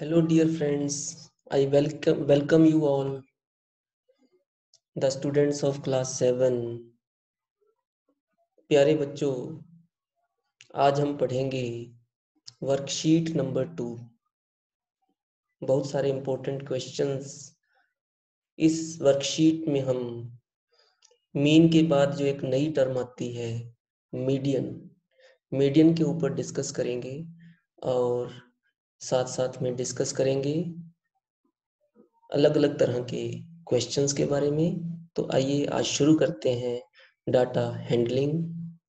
Hello, dear friends. I welcome you all, the students of class 7. प्यारे बच्चों, आज हम पढ़ेंगे वर्कशीट नंबर 2। बहुत सारे इम्पोर्टेंट क्वेश्चंस इस वर्कशीट में हम मीन के बाद जो एक नई टर्म आती है मीडियन के ऊपर डिस्कस करेंगे और साथ साथ में डिस्कस करेंगे अलग अलग तरह के क्वेश्चंस के बारे में। तो आइए आज शुरू करते हैं data handling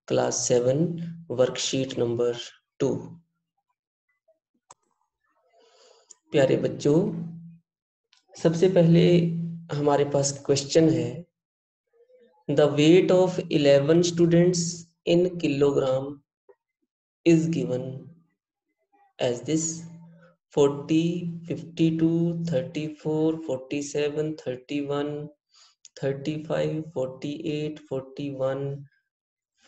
class 7 worksheet number 2। प्यारे बच्चों, सबसे पहले हमारे पास क्वेश्चन है, the weight of 11 students in kilogram is given as this: 40, 52, 34, 47, 31, 35, 48, 41,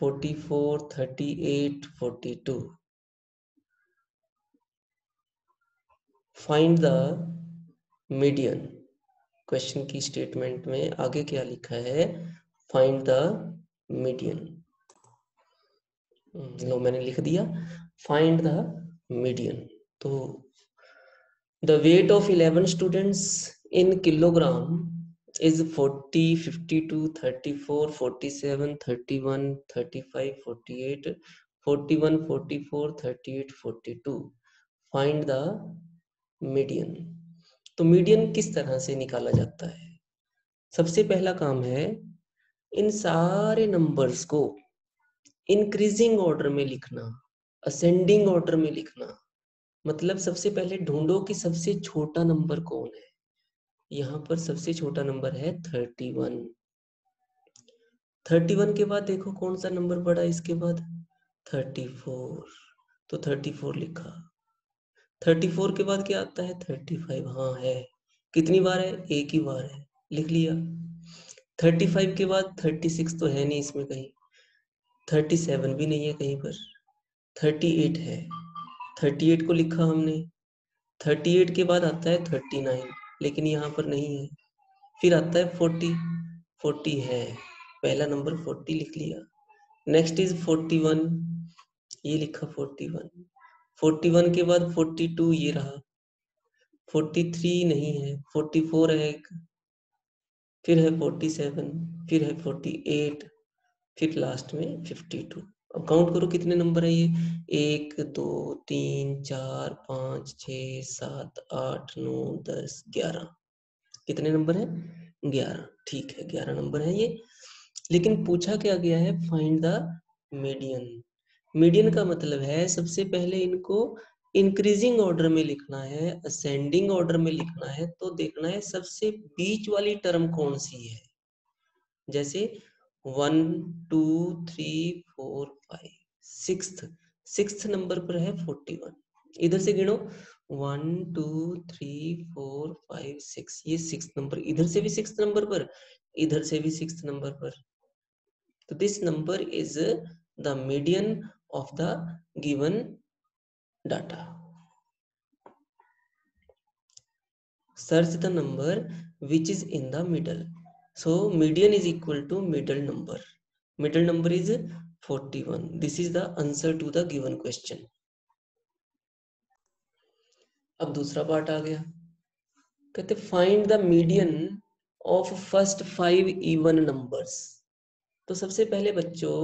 44, 38, 42. Find the median. Question की स्टेटमेंट में आगे क्या लिखा है? Find the median. लो, मैंने लिख दिया फाइंड द मीडियन। तो the weight of 11 students in kilogram is 40, 52, 34, 47, 31, 35, 48, 41, 44, 38, 42. Find the median. तो मीडियन किस तरह से निकाला जाता है? सबसे पहला काम है इन सारे नंबर्स को इंक्रीजिंग ऑर्डर में लिखना, असेंडिंग ऑर्डर में लिखना। मतलब सबसे पहले ढूंढो कि सबसे छोटा नंबर कौन है। यहाँ पर सबसे छोटा नंबर है 31। 31 के बाद देखो कौन सा नंबर बड़ा है इसके बाद? 34। तो 34 लिखा। 34 के बाद क्या आता है? 35। हाँ है। कितनी बार है? एक ही बार है, लिख लिया। 35 के बाद 36 तो है नहीं इसमें कहीं, 37 भी नहीं है कहीं पर, 38 है, 38 को लिखा हमने। 38 के बाद आता है 39, लेकिन यहाँ पर नहीं है। फिर आता है 40 है, पहला नंबर 40 लिख लिया। नेक्स्ट इज 41, ये लिखा 41। 41 के बाद 42 ये रहा, 43 नहीं है, 44 है एक, फिर है 47, फिर है 48, फिर लास्ट में 52। अब काउंट करो कितने नंबर है ये? 1, 2, 3, 4, 5, 6, 7, 8, 9, 10, 11। कितने नंबर है? 11। ठीक है, 11 नंबर है ये। लेकिन पूछा क्या गया है? Find the median. मीडियन का मतलब है सबसे पहले इनको इंक्रीजिंग ऑर्डर में लिखना है, असेंडिंग ऑर्डर में लिखना है। तो देखना है सबसे बीच वाली टर्म कौन सी है। जैसे 1, 2, 3, 4, 5, सिक्स्थ नंबर पर है 41। इधर से गिनो 1, 2, 3, 4, 5, 6, ये सिक्स नंबर। इधर से भी सिक्स नंबर पर, इधर से भी सिक्स नंबर पर। तो this number is the median of the given data. Search the number which is in the middle. So median is equal to middle number. Middle number is 41. This is the answer to the given question. अब दूसरा part आ गया, कहते find the median of first 5 even numbers. तो सबसे पहले बच्चों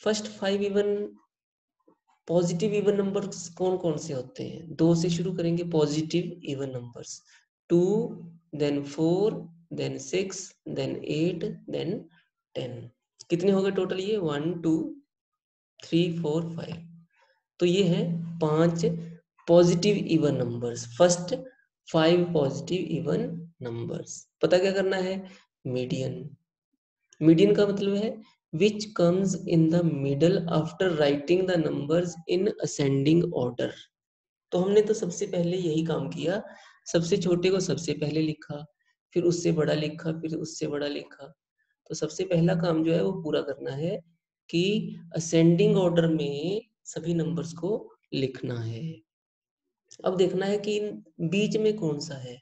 first 5 even positive even numbers कौन कौन से होते हैं? 2 से शुरू करेंगे positive even numbers. 2, then 4, then 6, then 8, then 10। कितने हो गए टोटल ये? 1, 2, 3, 4, 5। तो ये है 5 positive even numbers, first 5 positive even numbers. पता क्या करना है? मीडियन। मीडियन का मतलब है which comes in the middle after writing the numbers in ascending order। तो हमने तो सबसे पहले यही काम किया, सबसे छोटे को सबसे पहले लिखा, फिर उससे बड़ा लिखा, फिर उससे बड़ा लिखा। तो सबसे पहला काम जो है वो पूरा करना है कि असेंडिंग ऑर्डर में सभी नंबर्स को लिखना है। अब देखना है कि इन बीच में कौन सा है।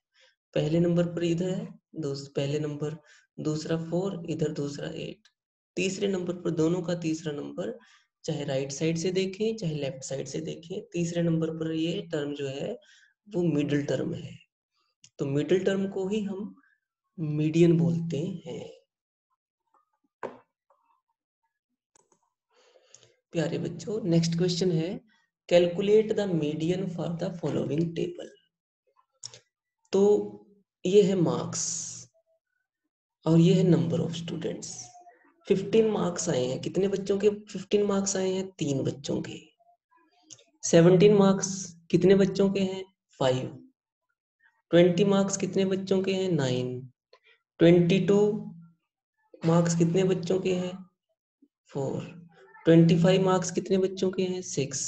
पहले नंबर पर इधर है, पहले नंबर, दूसरा 4, इधर दूसरा 8, तीसरे नंबर पर दोनों का तीसरा नंबर, चाहे राइट साइड से देखें चाहे लेफ्ट साइड से देखें, तीसरे नंबर पर ये टर्म जो है वो मिडिल टर्म है। तो मिडिल टर्म को ही हम मीडियन बोलते हैं। प्यारे बच्चों, नेक्स्ट क्वेश्चन है, calculate the median for the following table. तो ये है मार्क्स और ये है नंबर ऑफ स्टूडेंट्स। 15 मार्क्स आए हैं, कितने बच्चों के 15 मार्क्स आए हैं? 3 बच्चों के। 17 मार्क्स कितने बच्चों के हैं? 5। 20 मार्क्स कितने बच्चों के हैं? 9। 22 मार्क्स कितने बच्चों के हैं? 4। 25 मार्क्स कितने बच्चों के हैं? 6।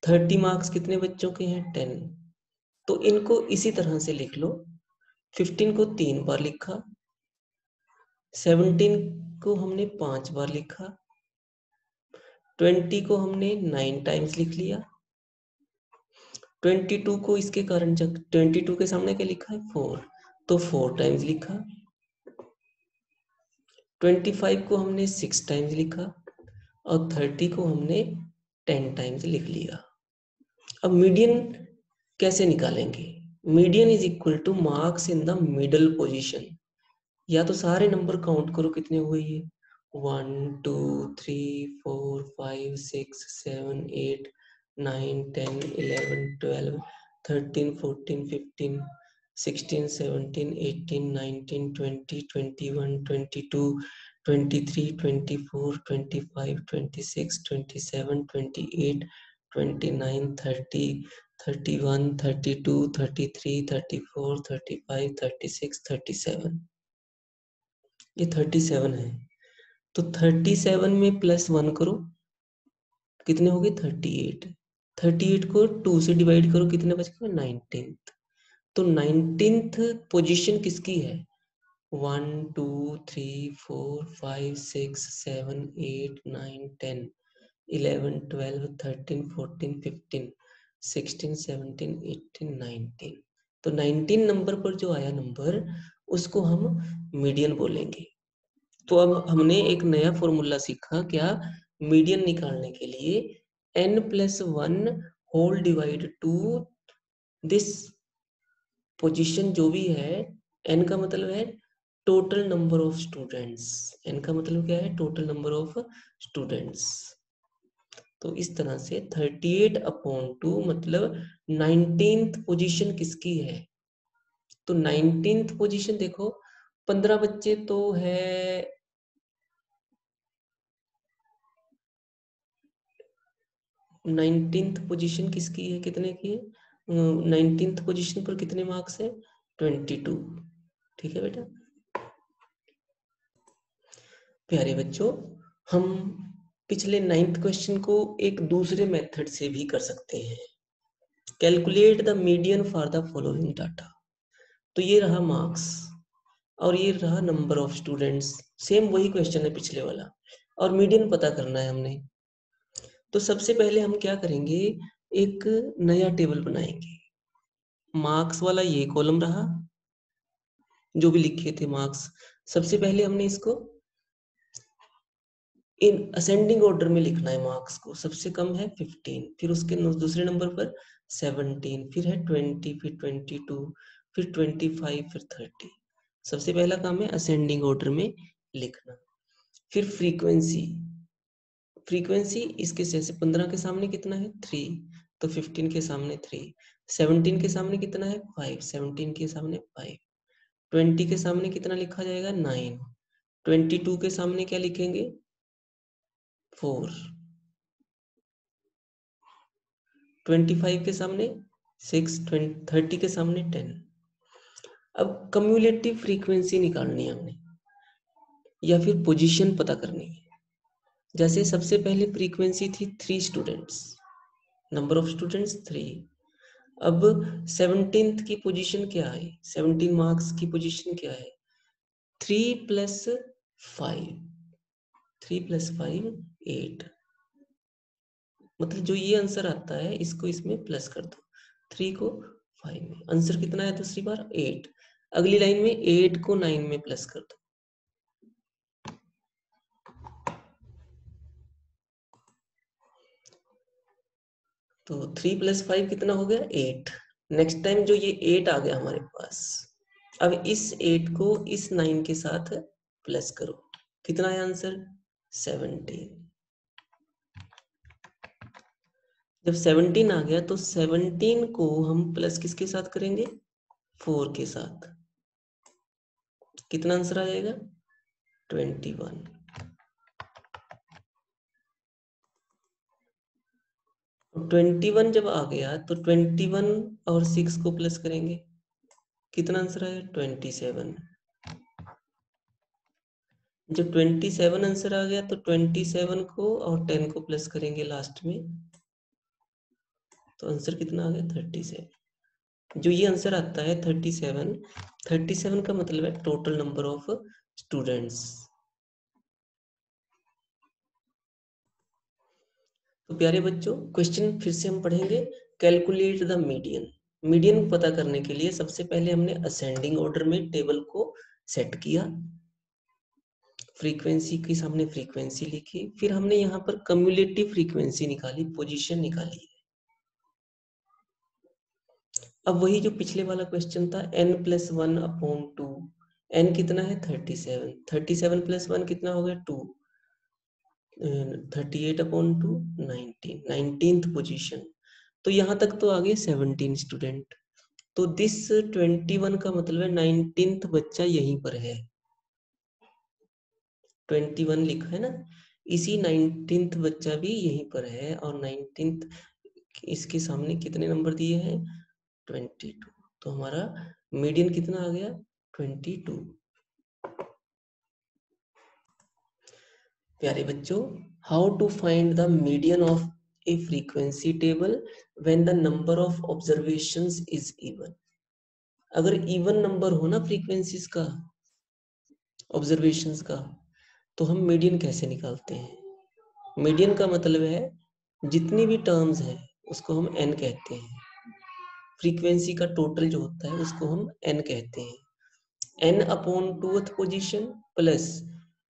30 मार्क्स कितने बच्चों के हैं? 10। तो इनको इसी तरह से लिख लो। 15 को 3 बार लिखा, 17 को हमने 5 बार लिखा, 20 को हमने 9 टाइम्स लिख लिया, 22 को इसके कारण जब 22 के सामने क्या लिखा है? 4, तो 4 टाइम्स लिखा, 25 को हमने 6 टाइम्स लिखा और 30 को हमने 10 टाइम्स लिख लिया। अब मीडियन कैसे निकालेंगे? Median is equal two marks in the middle position. या तो सारे नंबर काउंट करो कितने हुए ये, 1 2 3 4 5 6 7 8 9 10 11 12 13 14 15 16 17 18 19 20 21 22 23 24 25 26 27 28 29 30 31 32 33 34 35 36 37। ये 37 है। तो 37 में +1 करो, कितने हो गए? 38। 38 को 2 से डिवाइड करो, कितने बच गए? 19th। तो 19th पोजीशन किसकी है? 1 2 3 4 5 6 7 8 9 10 11 12 13 14 15 16 17 18 19। तो 19 नंबर पर जो आया नंबर, उसको हम मीडियन बोलेंगे। तो अब हमने एक नया फॉर्मूला सीखा, क्या? मीडियन निकालने के लिए n+1 whole divide to this position जो भी है। n का मतलब है total number of students. n का मतलब क्या है? Total number of students. तो इस तरह से 38/2 मतलब 19th पोजीशन किसकी है? तो 19th पोजीशन देखो, 15 बच्चे तो है, 19th पोजीशन किसकी है? कितने की है? 19th पोजीशन पर कितने मार्क्स है? 22। ठीक है बेटा। प्यारे बच्चों, हम पिछले 9th क्वेश्चन को एक दूसरे मेथड से भी कर सकते हैं। Calculate the median for the following data. तो ये रहा मार्क्स और ये रहा नंबर ऑफ स्टूडेंट्स, सेम वही क्वेश्चन है पिछले वाला, और मीडियन पता करना है हमने। तो सबसे पहले हम क्या करेंगे, एक नया टेबल बनाएंगे। मार्क्स वाला ये कॉलम रहा, जो भी लिखे थे मार्क्स। सबसे पहले हमने इसको इन असेंडिंग ऑर्डर में लिखना है। मार्क्स को सबसे कम है 15, फिर उसके दूसरे नंबर पर 17, फिर है 20, फिर 22, फिर 25, फिर 30। सबसे पहला काम है असेंडिंग ऑर्डर में लिखना। फिर फ्रीक्वेंसी, फ्रीक्वेंसी इसके जैसे 15 के सामने कितना है? 3, तो 15 के सामने 3। 17 के सामने कितना है? 5, 17 के सामने 5। 20 के सामने कितना लिखा जाएगा? 9। 22 के सामने क्या लिखेंगे? 4। 25 के सामने 6। 30 के सामने 10। अब कम्युलेटिव फ्रीक्वेंसी निकालनी है हमने, या फिर पोजीशन पता करनी है। जैसे सबसे पहले फ्रीक्वेंसी थी 3 स्टूडेंट्स, नंबर ऑफ स्टूडेंट्स 3। अब 17th की पोजीशन क्या है? 17 मार्क्स की पोजीशन क्या है? 3 + 5, 3 + 5 8। मतलब जो ये आंसर आता है इसको इसमें प्लस कर दो। 3 को 5 में, आंसर कितना है दूसरी बार 8। अगली लाइन में 8 को 9 में प्लस कर दो, तो 3 + 5 कितना हो गया 8। नेक्स्ट टाइम जो ये 8 आ गया हमारे पास, अब इस 8 को इस 9 के साथ प्लस करो, कितना है आंसर 17। जब 17 आ गया तो 17 को हम प्लस किसके साथ करेंगे 4 के साथ, कितना आंसर आ जाएगा 21। तो 21 जब आ गया तो 21 और 6 को प्लस करेंगे, कितना आंसर आएगा 27। जब 27 आंसर आ गया तो 27 को और 10 को प्लस करेंगे लास्ट में, तो आंसर कितना आ गया 37। जो ये आंसर आता है 37 का मतलब है टोटल नंबर ऑफ स्टूडेंट्स। तो प्यारे बच्चों, क्वेश्चन फिर से हम पढ़ेंगे। Calculate the median. मीडियन पता करने के लिए सबसे पहले हमने असेंडिंग ऑर्डर में टेबल को सेट किया, फ्रीक्वेंसी के सामने फ्रीक्वेंसी लिखी, फिर हमने यहाँ पर कम्युलेटिव फ्रीक्वेंसी निकाली, पोजीशन निकाली। अब वही जो पिछले वाला क्वेश्चन था n+1/2, n कितना है 37, 37+1 कितना हो गया 2, 38/2 19, 19th पोजीशन। तो यहाँ तक तो आ गए 17 स्टूडेंट, तो दिस 21 का मतलब है 19th बच्चा यहीं पर है, 21 लिखा है ना, इसी 19th बच्चा भी यहीं पर है, और 19th इसके सामने कितने नंबर दिए हैं 22, तो हमारा मीडियन कितना आ गया 22। प्यारे बच्चों, how to find the median of a frequency table when the number of observations is even. अगर इवन नंबर हो ना फ्रीक्वेंसीज का, ऑब्जर्वेशंस का, तो हम मीडियन कैसे निकालते हैं। मीडियन का मतलब है जितनी भी टर्म्स हैं उसको हम n कहते हैं, फ्रीक्वेंसी का टोटल जो होता है उसको हम n कहते हैं। n/2th position plus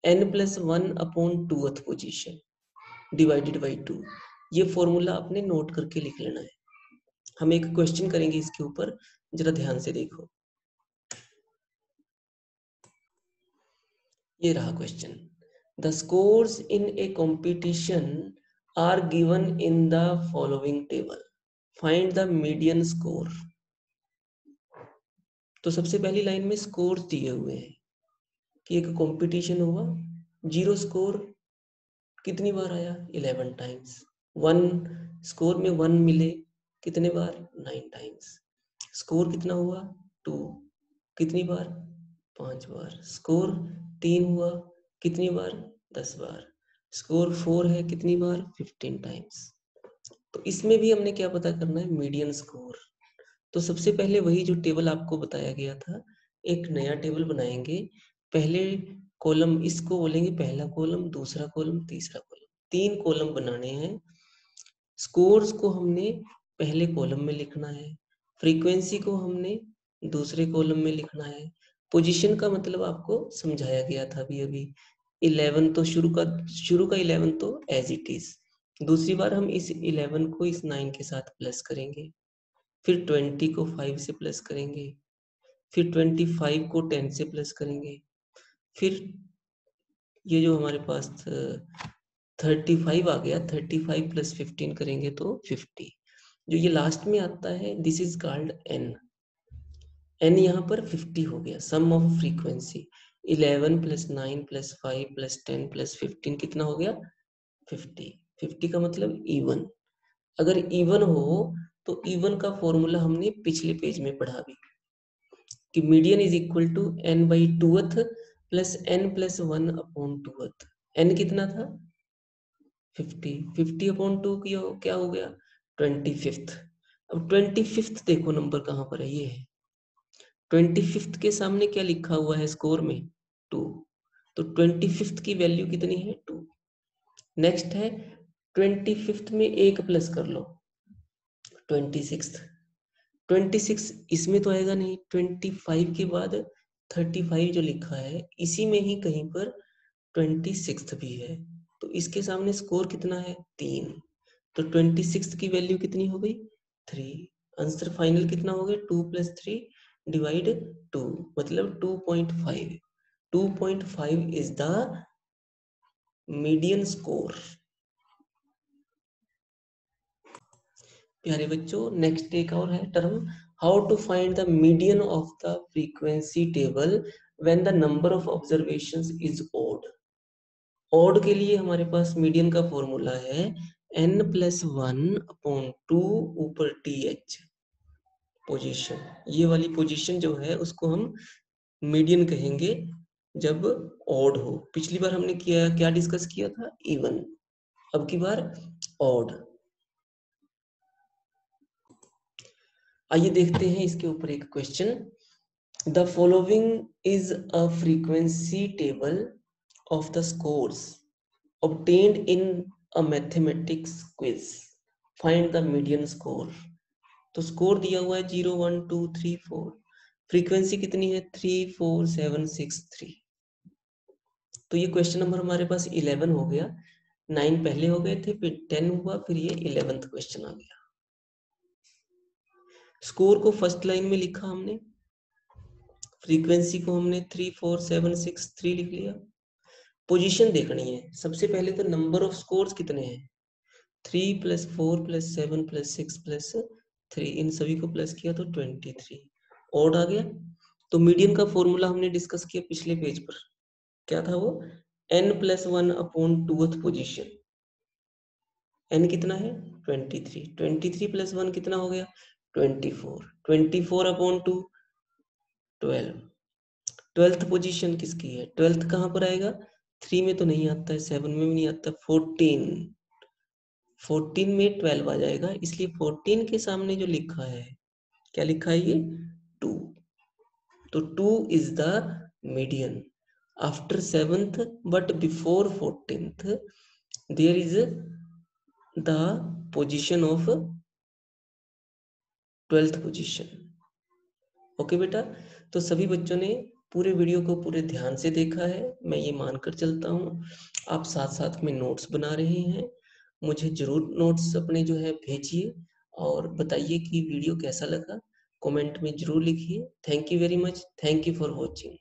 n+1/2th position divided by 2, ये फॉर्मूला आपने नोट करके लिख लेना है। हम एक क्वेश्चन करेंगे इसके ऊपर, जरा ध्यान से देखो। ये रहा question, the scores in a competition are given in the following table, find the median score. तो सबसे पहली लाइन में स्कोर दिए हुए हैं कि एक कंपटीशन हुआ, 0 स्कोर कितनी बार आया 11 टाइम्स, 1 स्कोर में 1 मिले कितने बार 9 टाइम्स, स्कोर कितना हुआ 2 कितनी बार 5 बार, स्कोर 3 हुआ कितनी बार 10 बार, स्कोर 4 है कितनी बार 15 टाइम्स। तो इसमें भी हमने क्या पता करना है मीडियन स्कोर। तो सबसे पहले वही जो टेबल आपको बताया गया था, एक नया टेबल बनाएंगे। पहले कॉलम इसको बोलेंगे पहला कॉलम, दूसरा कॉलम, तीसरा कॉलम, 3 कॉलम बनाने हैं। स्कोर्स को हमने पहले कॉलम में लिखना है, फ्रीक्वेंसी को हमने दूसरे कॉलम में लिखना है, पोजीशन का मतलब आपको समझाया गया था अभी अभी, 11 तो शुरू का 11 तो एज इट इज, दूसरी बार हम इस 11 को इस 9 के साथ प्लस करेंगे, फिर 20 को 5 से प्लस करेंगे, फिर 25 को 10 से प्लस करेंगे, फिर ये जो हमारे पास 35 आ गया, 35 + 15 करेंगे तो 50। जो ये लास्ट में आता है this is called n। n यहाँ पर 50 हो गया, सम ऑफ फ्रीक्वेंसी 11 + 9 + 5 + 10 + 15 कितना हो गया 50। 50 का मतलब इवन। अगर इवन हो तो इवन का फॉर्मूला हमने पिछले पेज में पढ़ा भी कि median is equal to n/2th plus n+1/2th। n कितना था 50, 50/2 की क्या हो गया 25th। अब 25th देखो नंबर कहाँ पर है, ये है 25th के सामने क्या लिखा हुआ है स्कोर में 2, तो 25th की वैल्यू कितनी है 2। नेक्स्ट है 25th में एक प्लस कर लो 26th, 26 इसमें तो आएगा नहीं, 25 के बाद 35 जो लिखा है इसी में ही कहीं पर 26 भी है, तो इसके सामने स्कोर कितना है 3, तो 26 की वैल्यू कितनी हो गई 3। आंसर फाइनल कितना हो गया 2 + 3 डिवाइड 2 मतलब 2.5। 2.5 इज द मीडियन स्कोर। प्यारे बच्चों नेक्स्ट एक और है term, how to find the median of the frequency table when the number of observations is odd. Odd के लिए हमारे पास मीडियन का फॉर्मूला है n+1/2 ऊपर th पोजीशन। ये वाली पोजीशन जो है उसको हम मीडियन कहेंगे जब ऑड हो। पिछली बार हमने क्या डिस्कस किया था इवन, अब की बार ऑड। आइए देखते हैं इसके ऊपर एक question. The following is a frequency table of the scores obtained in a mathematics quiz. Find the median score. तो स्कोर दिया हुआ है 0 1 2 3 4, फ्रीक्वेंसी कितनी है 3 4 7 6 3। तो ये क्वेश्चन नंबर हमारे पास 11 हो गया, 9 पहले हो गए थे, फिर 10 हुआ, फिर ये 11th क्वेश्चन आ गया। स्कोर को फर्स्ट लाइन में लिखा हमने, फ्रीक्वेंसी को हमने 3 4 7 6 3 लिख लिया। पोजीशन देखनी है, सबसे पहले तो नंबर ऑफ स्कोर्स कितने हैं 3 + 4 + 7 + 6 + 3, इन सभी को प्लस किया तो 23 ऑड आ गया। तो मीडियन का फॉर्मूला हमने डिस्कस किया पिछले पेज पर, क्या था वो n+1/2th पोजीशन। n कितना है 23, 23 + 1 कितना हो गया 24, 24/2 12। 12th पोजीशन किसकी है, 12th कहाँ पर आएगा 3 में तो नहीं आता है, 7 में भी नहीं आता, 14 में 12 आ जाएगा, इसलिए 14 के सामने जो लिखा है क्या लिखा है ये 2। तो 2 is the median after 7th but before 14th there is the position of 12th position. Okay बेटा, तो सभी बच्चों ने पूरे वीडियो को पूरे ध्यान से देखा है, मैं ये मानकर चलता हूँ आप साथ साथ में नोट्स बना रहे हैं। मुझे जरूर नोट्स अपने जो है भेजिए और बताइए कि वीडियो कैसा लगा, कमेंट में जरूर लिखिए। Thank you very much, thank you for watching.